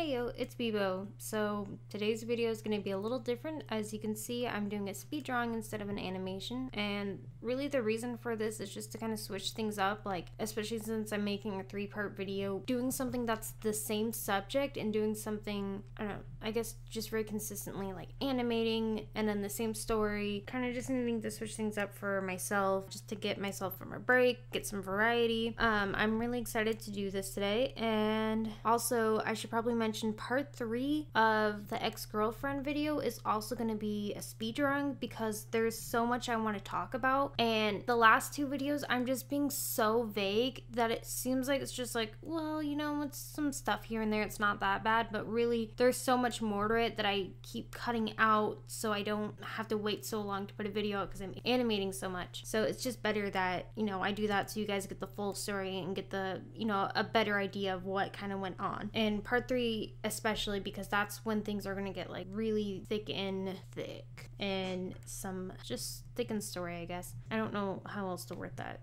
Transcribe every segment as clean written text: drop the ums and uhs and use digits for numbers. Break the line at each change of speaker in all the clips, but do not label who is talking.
Hey yo, it's Beebo. So today's video is going to be a little different. As you can see, I'm doing a speed drawing instead of an animation, and really the reason for this is just to kind of switch things up, like especially since I'm making a 3-part video, doing something that's the same subject and doing something, I don't know, I guess just very consistently, like animating and then the same story, kind of just needing to switch things up for myself, just to get myself from a break, get some variety. I'm really excited to do this today, and also I should probably mention part 3 of the ex-girlfriend video is also going to be a speed drawing because there's so much I want to talk about, and the last 2 videos I'm just being so vague that it seems like it's just like, well, you know, it's some stuff here and there, it's not that bad, but really there's so much more to it that I keep cutting out so I don't have to wait so long to put a video out because I'm animating so much. So it's just better that, you know, I do that so you guys get the full story and get the, you know, a better idea of what kind of went on. And part 3 especially because that's when things are gonna get like really thick and some just thickened story, I guess. I don't know how else to word that.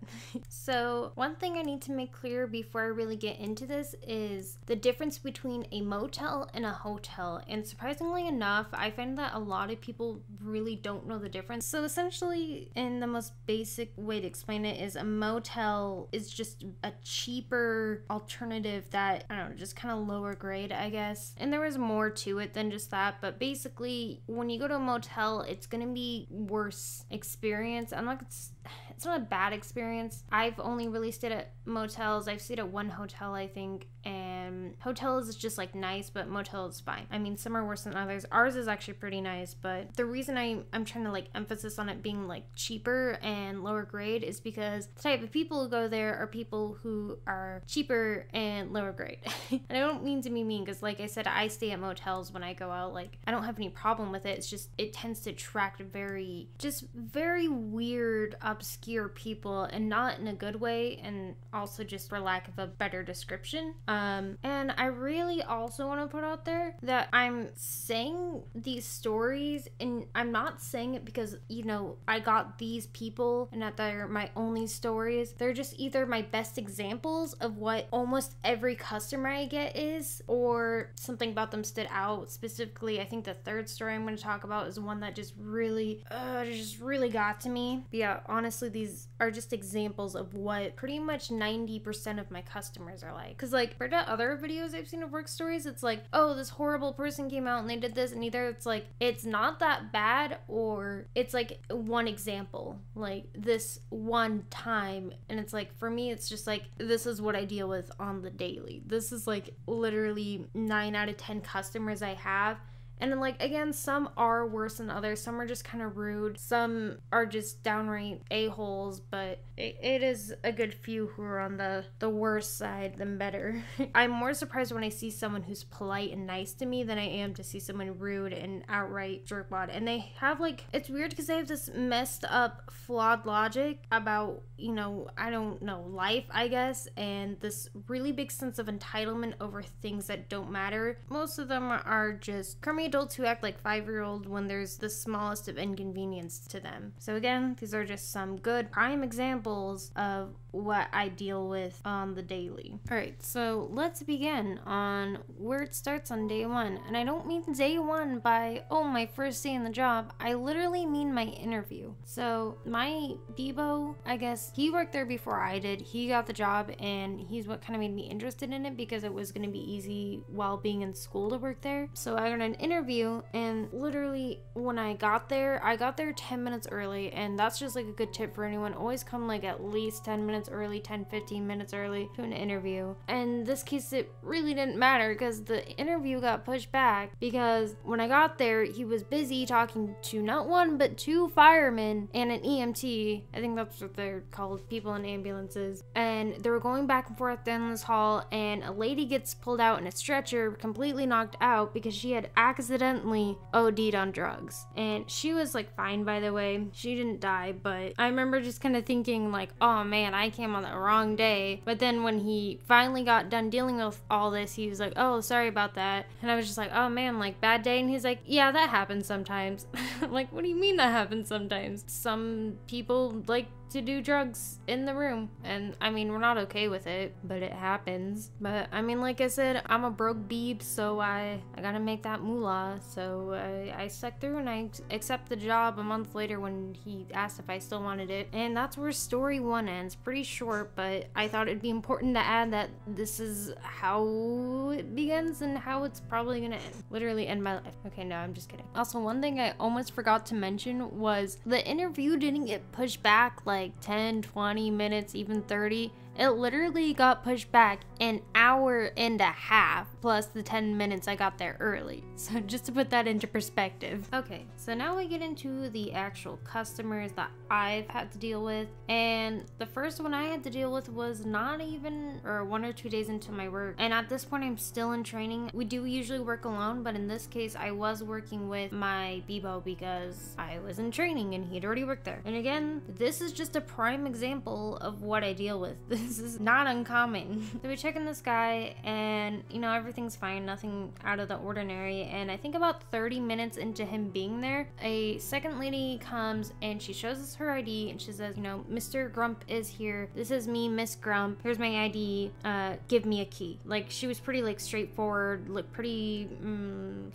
So one thing I need to make clear before I really get into this is the difference between a motel and a hotel, and surprisingly enough I find that a lot of people really don't know the difference. So essentially, in the most basic way to explain it, is a motel is just a cheaper alternative that, I don't know, just kind of lower grade, I guess. And there was more to it than just that, but basically when you go to a motel, it's gonna be worse experience. It's not a bad experience. I've only really stayed at motels. I've stayed at one hotel, I think, and hotels is just like nice, but motel is fine. I mean, some are worse than others. Ours is actually pretty nice, but the reason I'm trying to like emphasis on it being like cheaper and lower grade is because the type of people who go there are people who are cheaper and lower grade. And I don't mean to be mean because, like I said, I stay at motels when I go out. Like, I don't have any problem with it. It's just it tends to attract very weird, obscure people, and not in a good way, and also just for lack of a better description. And I really also want to put out there that I'm saying these stories, and I'm not saying it because, you know, I got these people and that they're my only stories. They're just either my best examples of what almost every customer I get is, or something about them stood out. Specifically, I think the third story I'm going to talk about is one that just really got to me. But yeah, honestly, these are just examples of what pretty much 90% of my customers are like. Because like, for the other videos I've seen of work stories, it's like, oh, this horrible person came out and they did this, and either it's like, it's not that bad, or it's like one example, like this one time. And it's like, for me, it's just like, this is what I deal with on the daily. This is like literally 9 out of 10 customers I have. And then, like, again, some are worse than others. Some are just kind of rude. Some are just downright a-holes, but it is a good few who are on the worst side than better. I'm more surprised when I see someone who's polite and nice to me than I am to see someone rude and outright jerkwad. And they have, like, it's weird because they have this messed up, flawed logic about, you know, I don't know, life, I guess, and this really big sense of entitlement over things that don't matter. Most of them are just crummy adults who act like 5-year-old when there's the smallest of inconvenience to them. So again, these are just some good prime examples of what I deal with on the daily. Alright, so let's begin on where it starts on day 1. And I don't mean day 1 by, oh, my first day in the job. I literally mean my interview. So my Beebo, I guess, he worked there before I did. He got the job, and he's what kind of made me interested in it because it was going to be easy while being in school to work there. So I got an interview, and literally when I got there 10 minutes early, and that's just like a good tip for anyone. Always come like at least 10 minutes early, 10-15 minutes early to an interview. And in this case, it really didn't matter because the interview got pushed back because when I got there, he was busy talking to not 1 but 2 firemen and an EMT. I think that's what they're called, people in ambulances. And they were going back and forth down this hall, and a lady gets pulled out in a stretcher, completely knocked out because she had accidentally OD'd on drugs. And she was like fine, by the way. She didn't die, but I remember just kind of thinking like, oh man, I came on the wrong day. But then when he finally got done dealing with all this, he was like, oh, sorry about that. And I was just like, oh man, like bad day. And he's like, yeah, that happens sometimes. Like, what do you mean that happens sometimes? Some people like to do drugs in the room. And I mean, we're not okay with it, but it happens. But I mean, like I said, I'm a broke beeb, so I gotta make that moolah. So I stuck through and I accept the job a month later when he asked if I still wanted it. And that's where story 1 ends. Pretty short, but I thought it'd be important to add that this is how it begins and how it's probably gonna end. Literally end my life. Okay, no, I'm just kidding. Also, one thing I almost forgot to mention was the interview didn't get pushed back like 10, 20 minutes, even 30. It literally got pushed back an hour and a half, plus the 10 minutes I got there early. So just to put that into perspective. Okay, so now we get into the actual customers that I've had to deal with. And the first one I had to deal with was not even, or 1 or 2 days into my work. And at this point, I'm still in training. We do usually work alone, but in this case, I was working with my Beebo because I was in training and he'd already worked there. And again, this is just a prime example of what I deal with. This is not uncommon. So we check in this guy and, you know, everything's fine, nothing out of the ordinary. And I think about 30 minutes into him being there, a second lady comes and she shows us her ID and she says, you know, Mr. Grump is here. This is me, Miss Grump. Here's my ID. Give me a key. Like, she was pretty like straightforward, looked pretty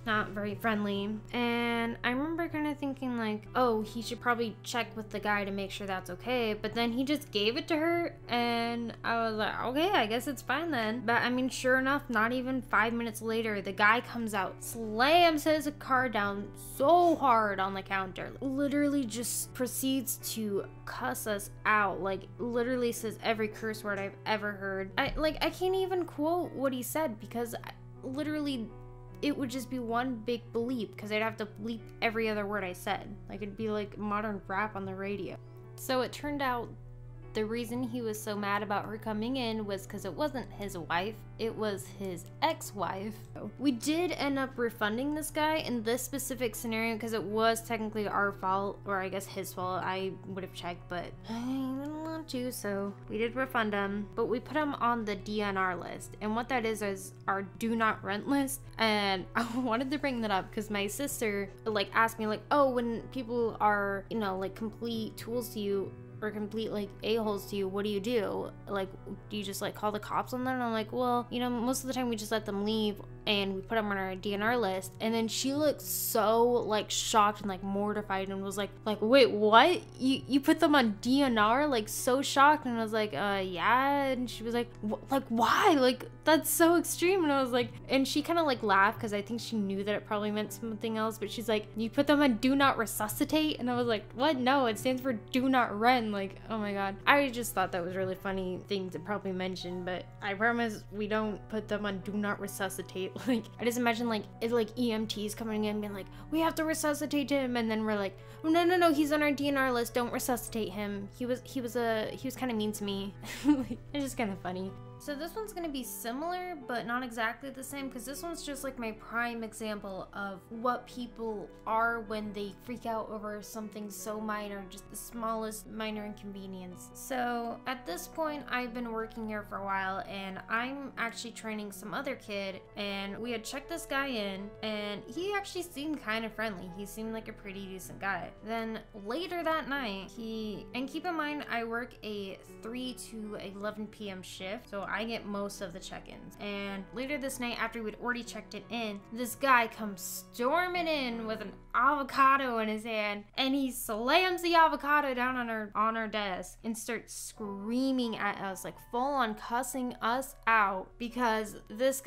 not very friendly. And I remember kind of thinking like, oh, he should probably check with the guy to make sure that's okay. But then he just gave it to her and I was like, okay, I guess it's fine then. But I mean, sure enough, not even 5 minutes later, the guy comes out, slams his card down so hard on the counter, literally just proceeds to cuss us out, like literally says every curse word I've ever heard. I can't even quote what he said because literally it would just be one big bleep because I'd have to bleep every other word I said. Like, it'd be like modern rap on the radio. So it turned out the reason he was so mad about her coming in was because it wasn't his wife, it was his ex-wife. We did end up refunding this guy in this specific scenario because it was technically our fault, or I guess his fault. I would have checked, but I didn't want to, so we did refund him. But we put him on the DNR list, and what that is our do not rent list. And I wanted to bring that up because my sister like asked me like, oh, when people are, you know, like complete tools to you, or complete like a-holes to you, what do you do? Like, do you just like call the cops on them? And I'm like, well, you know, most of the time we just let them leave and we put them on our DNR list. And then she looked so like shocked and like mortified and was like wait, what? You put them on DNR? Like, so shocked. And I was like, yeah. And she was like, like, why? Like, that's so extreme. And I was like, and she kind of like laughed because I think she knew that it probably meant something else, but she's like, you put them on do not resuscitate? And I was like, what? No, it stands for do not rent. Like, oh my god. I just thought that was a really funny thing to probably mention, but I promise we don't put them on do not resuscitate. Like, I just imagine like it like EMTs coming in and being like, we have to resuscitate him, and then we're like, oh, no, he's on our DNR list, don't resuscitate him. He was kind of mean to me. Like, it's just kind of funny. So this one's gonna be similar, but not exactly the same, because this one's just like my prime example of what people are when they freak out over something so minor, just the smallest minor inconvenience. So at this point, I've been working here for a while, and I'm actually training some other kid, and we had checked this guy in, and he actually seemed kind of friendly. He seemed like a pretty decent guy. Then later that night, and keep in mind, I work a 3 to 11 p.m. shift, so I get most of the check-ins. And later this night, after we'd already checked it in, this guy comes storming in with an avocado in his hand, and he slams the avocado down on our desk and starts screaming at us, like full on cussing us out, because this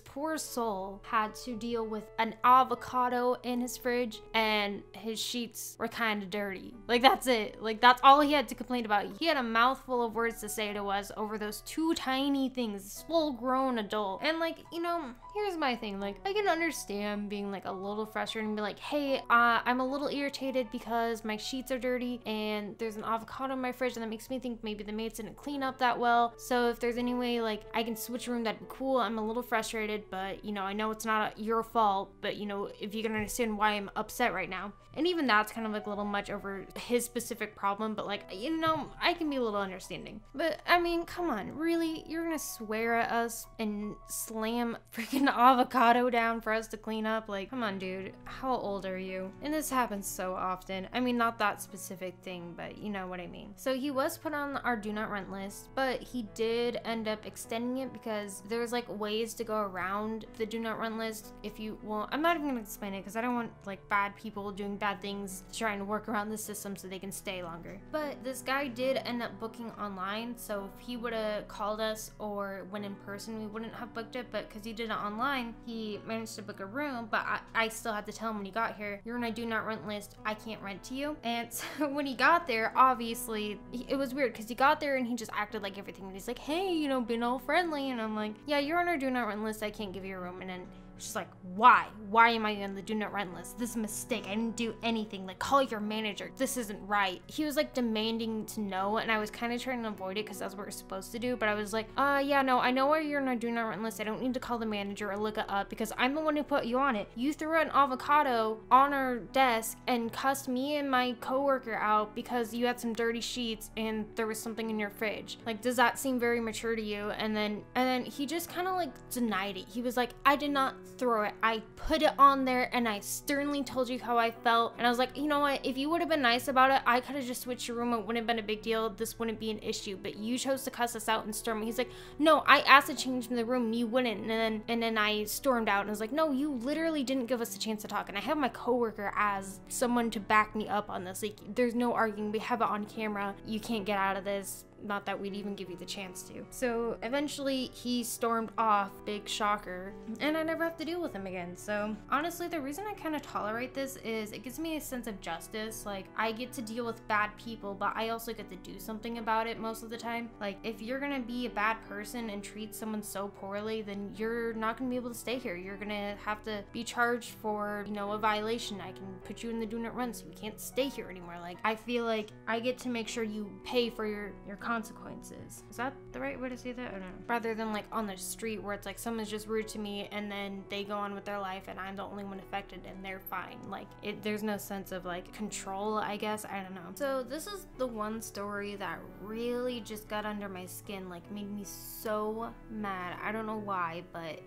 poor soul had to deal with an avocado in his fridge, and his sheets were kind of dirty. Like, that's it. Like, that's all he had to complain about. He had a mouthful of words to say to us over those 2 tiny things, full-grown adult. And like, you know, here's my thing. Like, I can understand being like a little frustrated and be like, hey, I'm a little irritated because my sheets are dirty and there's an avocado in my fridge, and that makes me think maybe the maids didn't clean up that well. So if there's any way like I can switch a room, that'd be cool. I'm a little frustrated, but you know, I know it's not your fault, but you know, if you can understand why I'm upset right now. And even that's kind of like a little much over his specific problem, but like, you know, I can be a little understanding. But I mean, come on, really? You're gonna swear at us and slam freaking avocado down for us to clean up? Like, come on, dude. how old are you? And this happens so often. I mean, not that specific thing, but you know what I mean. So he was put on our do not rent list, but he did end up extending it because there's like ways to go around the do not rent list. If you, well, I'm not even gonna explain it because I don't want like bad people doing bad things trying to work around the system so they can stay longer. But this guy did end up booking online, so if he would have called us or went in person, we wouldn't have booked it, but because he did it online, he managed to book a room, but I still had to tell him when he got here, you're on a do not rent list, I can't rent to you. And so when he got there, obviously, it was weird because he got there and he just acted like everything. And he's like, hey, you know, being all friendly. And I'm like, yeah, you're on our do not rent list, I can't give you a room. And then she's like, why? Why am I on the do not rent list? This is a mistake. I didn't do anything. Like, call your manager. This isn't right. He was like demanding to know, and I was kind of trying to avoid it because that's what we're supposed to do. But I was like, yeah, no, I know why you're on a do not rent list. I don't need to call the manager or look it up because I'm the one who put you on it. You threw an avocado on our desk and cussed me and my coworker out because you had some dirty sheets and there was something in your fridge. Like, does that seem very mature to you? And then he just kind of like denied it. He was like, I did not throw it. I put it on there and I sternly told you how I felt. And I was like, you know what? If you would have been nice about it, I could have just switched your room. It wouldn't have been a big deal. This wouldn't be an issue. But you chose to cuss us out and storm me. He's like, no, I asked to change the room. You wouldn't. And then I stormed out and I was like, no, you literally didn't give us a chance to talk. And I have my coworker as someone to back me up on this. Like, there's no arguing. We have it on camera. You can't get out of this. Not that we'd even give you the chance to. So eventually he stormed off, big shocker, and I never have to deal with him again. So honestly, the reason I kind of tolerate this is it gives me a sense of justice. Like, I get to deal with bad people, but I also get to do something about it most of the time. Like, if you're gonna be a bad person and treat someone so poorly, then you're not gonna be able to stay here. You're gonna have to be charged for, you know, a violation. I can put you in the do not rent so you can't stay here anymore. Like, I feel like I get to make sure you pay for your consequences. Is that the right way to say that? Or no? Rather than like on the street where it's like someone's just rude to me and then they go on with their life and I'm the only one affected and they're fine. Like, there's no sense of like control, I guess. I don't know. So this is the one story that really just got under my skin, like made me so mad. I don't know why, but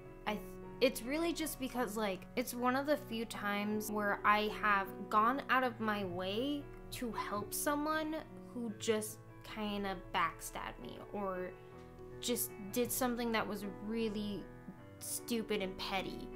it's really just because like it's one of the few times where I have gone out of my way to help someone who just kind of backstabbed me or just did something that was really stupid and petty.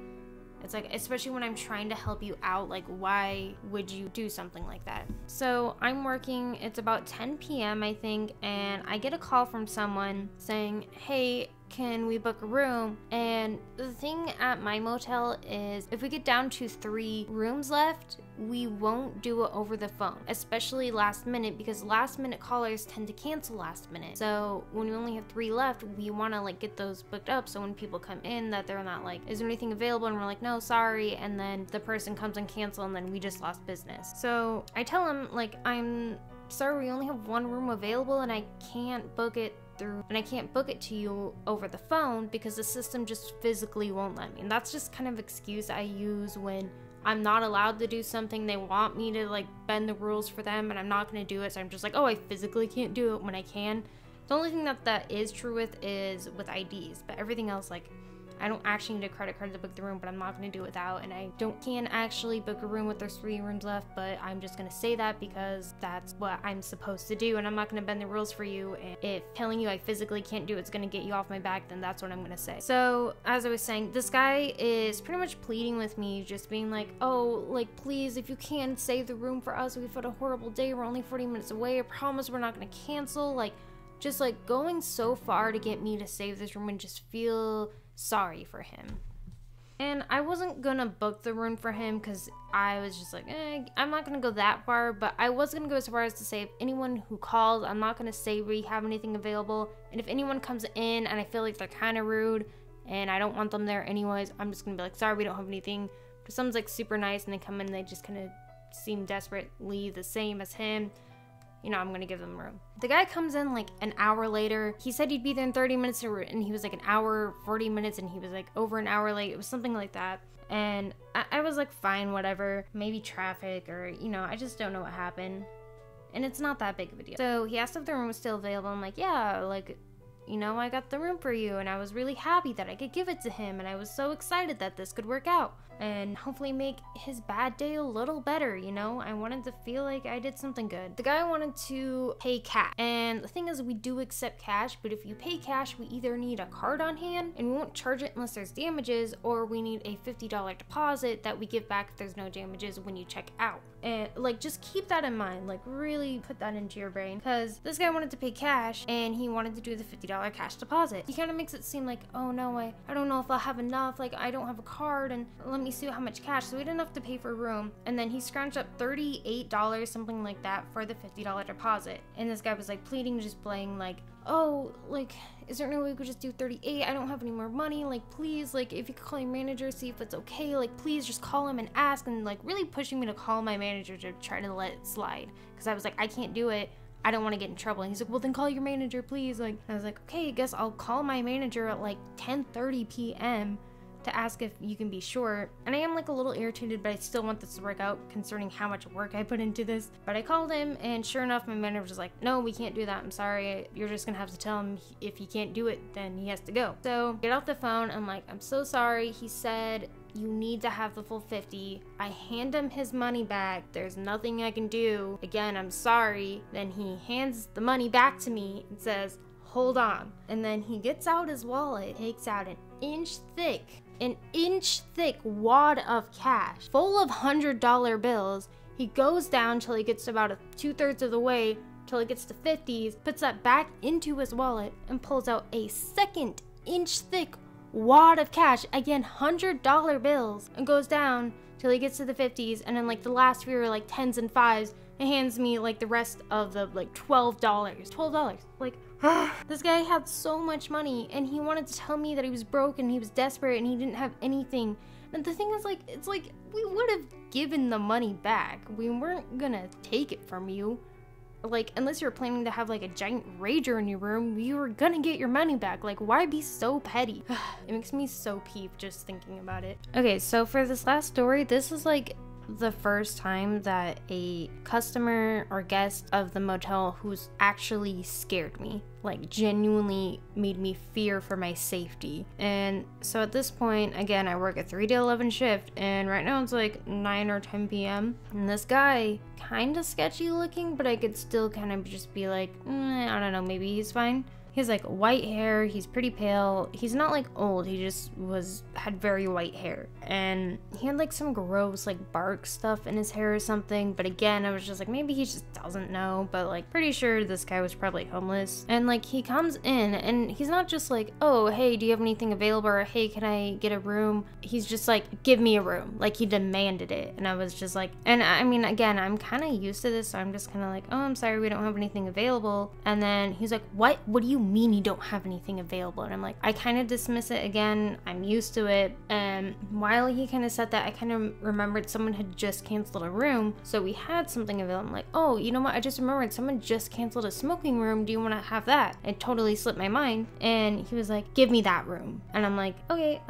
It's like, especially when I'm trying to help you out, like, why would you do something like that? So I'm working, it's about 10 p.m. I think, and I get a call from someone saying, hey, can we book a room? And the thing at my motel is if we get down to 3 rooms left, we won't do it over the phone, especially last minute, because last minute callers tend to cancel last minute. So when we only have 3 left, we want to like get those booked up so when people come in that they're not like, is there anything available? And we're like, no, sorry. And then the person comes and cancel and then we just lost business. So I tell him like, I'm sorry, we only have 1 room available and I can't book it to you over the phone because the system just physically won't let me. And that's just kind of excuse I use when I'm not allowed to do something. They want me to like bend the rules for them and I'm not going to do it. So I'm just like, oh, I physically can't do it when I can. The only thing that is true with is with IDs, but everything else, like, I don't actually need a credit card to book the room, but I'm not going to do it without, and I can't actually book a room with there's 3 rooms left, but I'm just going to say that because that's what I'm supposed to do, and I'm not going to bend the rules for you, and if telling you I physically can't do it's going to get you off my back, then that's what I'm going to say. So, as I was saying, this guy is pretty much pleading with me, just being like, oh, like, please, if you can, save the room for us, we've had a horrible day, we're only 40 minutes away, I promise we're not going to cancel, like, just, like, going so far to get me to save this room and just feel sorry for him. And I wasn't gonna book the room for him because I was just like, I'm not gonna go that far, but I was gonna go as far as to say if anyone who calls, I'm not gonna say we have anything available, and if anyone comes in and I feel like they're kind of rude and I don't want them there anyways, I'm just gonna be like, sorry, we don't have anything. But someone's like super nice and they come in and they just kind of seem desperately the same as him, you know, I'm gonna give them room. The guy comes in like an hour later. He said he'd be there in 30 minutes and he was like an hour, 40 minutes, and he was like over an hour late. It was something like that. And I was like, fine, whatever. Maybe traffic or, you know, I just don't know what happened. And it's not that big of a deal. So he asked if the room was still available. I'm like, yeah, like, you know, I got the room for you, and I was really happy that I could give it to him, and I was so excited that this could work out and hopefully make his bad day a little better, you know? I wanted to feel like I did something good. The guy wanted to pay cash, and the thing is, we do accept cash, but if you pay cash, we either need a card on hand, and we won't charge it unless there's damages, or we need a $50 deposit that we give back if there's no damages when you check out. And like, just keep that in mind, like really put that into your brain, because this guy wanted to pay cash and he wanted to do the $50 cash deposit. He kind of makes it seem like, oh no, I don't know if I'll have enough, like I don't have a card, and let me see how much cash. So we didn't have to pay for a room, and then he scrounged up $38, something like that, for the $50 deposit. And this guy was like pleading, just playing like, oh, like, is there no way we could just do 38? I don't have any more money, like, please, like, if you could call your manager, see if it's okay, like, please just call him and ask, and like really pushing me to call my manager to try to let it slide, because I was like, I can't do it, I don't want to get in trouble. And he's like, well then call your manager, please. Like, I was like, okay, I guess I'll call my manager at like 10:30 p.m. to ask if you can be sure. And I am like a little irritated, but I still want this to work out concerning how much work I put into this. But I called him, and sure enough, my manager was like, no, we can't do that, I'm sorry, you're just gonna have to tell him if he can't do it, then he has to go. So get off the phone, I'm like, I'm so sorry. He said you need to have the full 50. I hand him his money back, there's nothing I can do, again, I'm sorry. Then he hands the money back to me and says, hold on. And then he gets out his wallet, takes out an inch thick wad of cash full of $100 bills. He goes down till he gets about 2/3 of the way, till he gets to 50s, puts that back into his wallet, and pulls out a second inch thick wad of cash, again $100 bills, and goes down till he gets to the 50s, and then like the last few are like 10s and 5s, and hands me like the rest of the like $12. Like, this guy had so much money, and he wanted to tell me that he was broke and he was desperate and he didn't have anything. And the thing is, like, it's like we would have given the money back. We weren't gonna take it from you. Like, unless you're planning to have like a giant rager in your room, you were gonna get your money back. Like, why be so petty? It makes me so peeved just thinking about it. Okay, so for this last story, this is like the first time that a customer or guest of the motel who's actually scared me, like genuinely made me fear for my safety. And so at this point, again, I work a 3 to 11 shift, and right now it's like 9 or 10 p.m. and this guy, kind of sketchy looking, but I could still kind of just be like, I don't know, maybe he's fine. He has like white hair, he's pretty pale, he's not like old, he just had very white hair. And he had like some gross like bark stuff in his hair or something, but again, I was just like, maybe he just doesn't know, but like pretty sure this guy was probably homeless. And like he comes in, and he's not just like, oh hey, do you have anything available, or hey, can I get a room? He's just like, give me a room, like he demanded it. And I was just like, and I mean, again, I'm kind of used to this, so I'm just kind of like, oh, I'm sorry, we don't have anything available. And then he's like, what do you mean you don't have anything available? And I'm like, I kind of dismiss it again, I'm used to it. And while he kind of said that, I kind of remembered someone had just canceled a room, so we had something available. I'm like, oh, you know what, I just remembered someone just canceled a smoking room, do you want to have that? It totally slipped my mind. And he was like, give me that room. And I'm like, okay,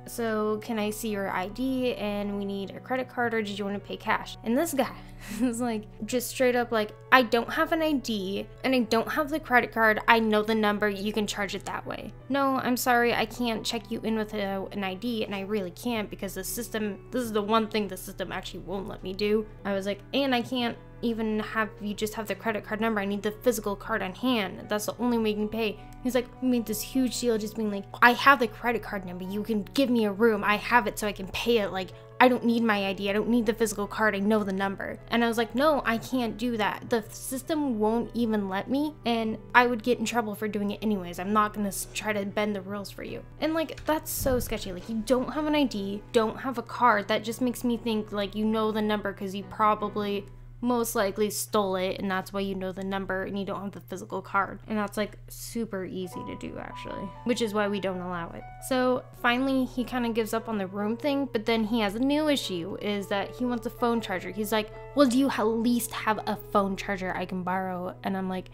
so can I see your ID, and we need a credit card, or did you want to pay cash? And this guy was like, just straight up like, I don't have an ID and I don't have the credit card, I know the number, you can charge it that way. No, I'm sorry, I can't check you in with an ID, and I really can't, because the system, this is the one thing the system actually won't let me do. I was like, and I can't even have you just have the credit card number, I need the physical card on hand, that's the only way you can pay. He's like, made this huge deal just being like, I have the credit card number, you can give me a room, I have it so I can pay it, like I don't need my ID, I don't need the physical card, I know the number. And I was like, no, I can't do that, the system won't even let me, and I would get in trouble for doing it anyways, I'm not gonna try to bend the rules for you. And like, that's so sketchy, like you don't have an ID, don't have a card, that just makes me think like you know the number because you probably most likely stole it, and that's why you know the number and you don't have the physical card. And that's like super easy to do actually, which is why we don't allow it. So finally he kind of gives up on the room thing, but then he has a new issue, is that he wants a phone charger. He's like, well, do you at least have a phone charger I can borrow? And I'm like,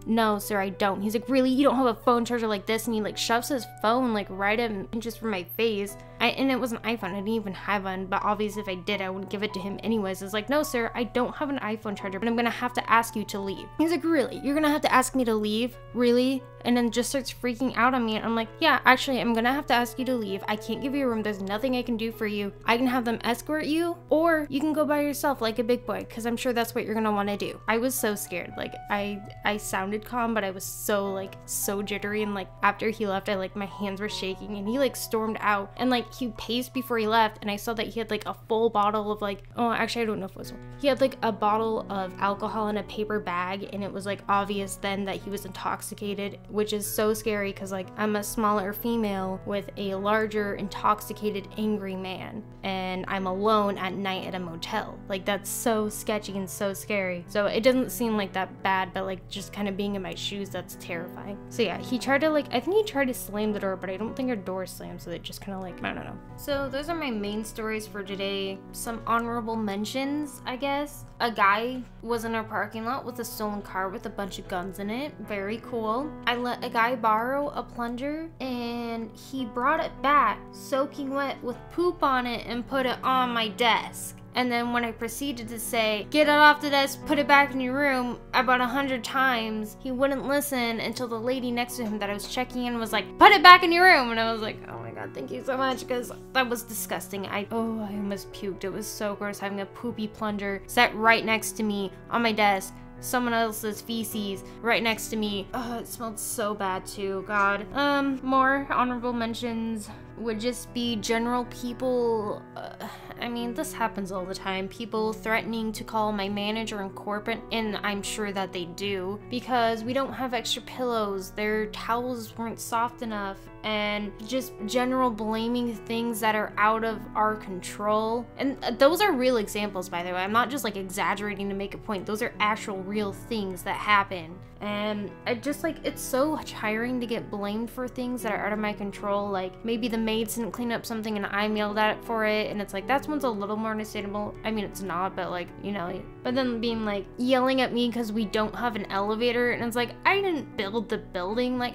no, sir, I don't. He's like, really? You don't have a phone charger like this? And he like shoves his phone like right at inches from my face. And it was an iPhone. I didn't even have one, but obviously if I did, I wouldn't give it to him anyways. It's like, no, sir, I don't have an iPhone charger, but I'm gonna have to ask you to leave. He's like, really? You're gonna have to ask me to leave? Really? And then just starts freaking out on me. And I'm like, yeah, actually, I'm gonna have to ask you to leave. I can't give you a room. There's nothing I can do for you. I can have them escort you, or you can go by yourself like a big boy, because I'm sure that's what you're gonna want to do. I was so scared. Like, I sounded calm, but I was so jittery. And like after he left, my hands were shaking, and he like stormed out, and like he paced before he left, and I saw that he had like a full bottle of like, oh, actually I don't know if it was one. He had like a bottle of alcohol in a paper bag, and it was like obvious then that he was intoxicated, which is so scary because like I'm a smaller female with a larger intoxicated angry man, and I'm alone at night at a motel. Like, that's so sketchy and so scary. So it doesn't seem like that bad, but like just kind of being in my shoes, that's terrifying. So yeah, he tried to like, I think he tried to slam the door, but I don't think our door slammed, so it just kind of like, I don't know. So those are my main stories for today. Some honorable mentions, I guess. A guy was in our parking lot with a stolen car with a bunch of guns in it. Very cool. I let a guy borrow a plunger, and he brought it back soaking wet with poop on it and put it on my desk. And then when I proceeded to say, get it off the desk, put it back in your room, about 100 times, he wouldn't listen until the lady next to him that I was checking in was like, put it back in your room. And I was like, oh my God, thank you so much, because that was disgusting. I almost puked. It was so gross having a poopy plunger set right next to me on my desk. Someone else's feces right next to me. Oh, it smelled so bad too, God. More honorable mentions would just be general people, I mean, this happens all the time. People threatening to call my manager in corporate, and I'm sure that they do, because we don't have extra pillows, their towels weren't soft enough, and just general blaming things that are out of our control. And those are real examples, by the way. I'm not just like exaggerating to make a point. Those are actual real things that happen. And I just like, it's so tiring to get blamed for things that are out of my control. Like maybe the maids didn't clean up something and I'm yelled at for it, and it's like, that's one's a little more understandable. I mean, it's not, but like, you know, but then being like yelling at me because we don't have an elevator, and it's like, I didn't build the building. Like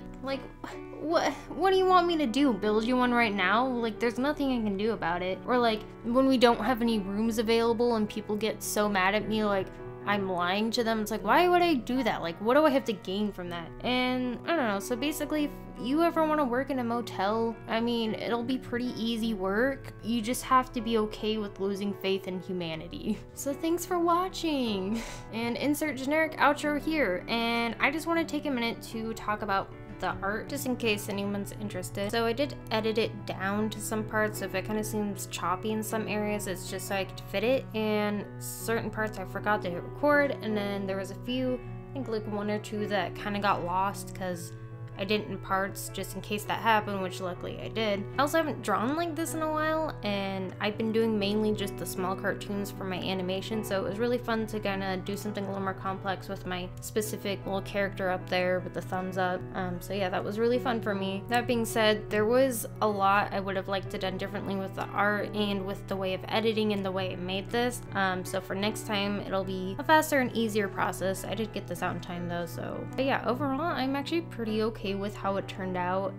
what do you want me to do? Build you one right now? Like, there's nothing I can do about it. Or like when we don't have any rooms available and people get so mad at me like I'm lying to them. It's like, why would I do that? Like, what do I have to gain from that? And I don't know. So basically, if you ever want to work in a motel, I mean, it'll be pretty easy work. You just have to be okay with losing faith in humanity. So thanks for watching, and insert generic outro here. And I just want to take a minute to talk about the art, just in case anyone's interested. So I did edit it down to some parts. If it kind of seems choppy in some areas, it's just so I could fit it, and certain parts I forgot to hit record, and then there was a few, I think like one or two that kind of got lost because I didn't in parts, just in case that happened, which luckily I did. I also haven't drawn like this in a while, and I've been doing mainly just the small cartoons for my animation, so it was really fun to kind of do something a little more complex with my specific little character up there with the thumbs up. So yeah, that was really fun for me. That being said, there was a lot I would have liked to done differently with the art and with the way of editing and the way I made this. So for next time, it'll be a faster and easier process. I did get this out in time though, so. But yeah, overall, I'm actually pretty okay with how it turned out.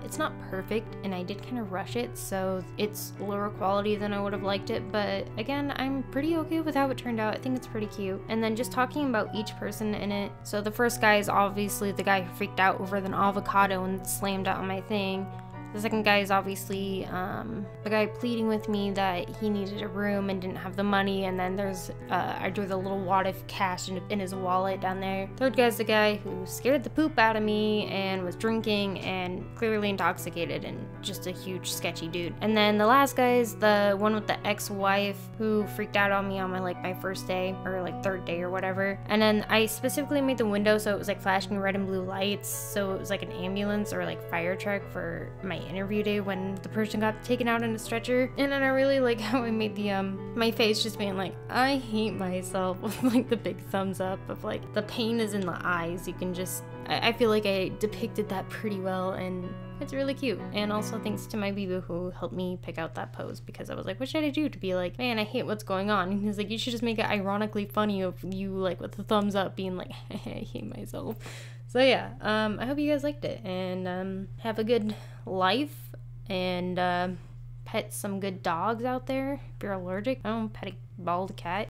It's not perfect, and I did kind of rush it, so it's lower quality than I would have liked it, but again, I'm pretty okay with how it turned out. I think it's pretty cute. And then just talking about each person in it. So the first guy is obviously the guy who freaked out over an avocado and slammed out on my thing. The second guy is obviously the guy pleading with me that he needed a room and didn't have the money, and then there's I drew the little wad of cash in his wallet down there. Third guy's the guy who scared the poop out of me and was drinking and clearly intoxicated and just a huge sketchy dude. And then the last guy is the one with the ex-wife who freaked out on me on my first day, or like third day or whatever. And then I specifically made the window so it was like flashing red and blue lights, so it was like an ambulance or like fire truck for my interview day when the person got taken out in a stretcher. And then I really like how I made the my face just being like, I hate myself, with like the big thumbs up of like the pain is in the eyes. You can just, I feel like I depicted that pretty well, and it's really cute. And also thanks to my Beebo who helped me pick out that pose, because I was like, what should I do to be like, man, I hate what's going on? And he's like, you should just make it ironically funny of you like with the thumbs up being like, I hate myself. So yeah, I hope you guys liked it, and have a good life, and pet some good dogs out there. If you're allergic, don't pet a bald cat.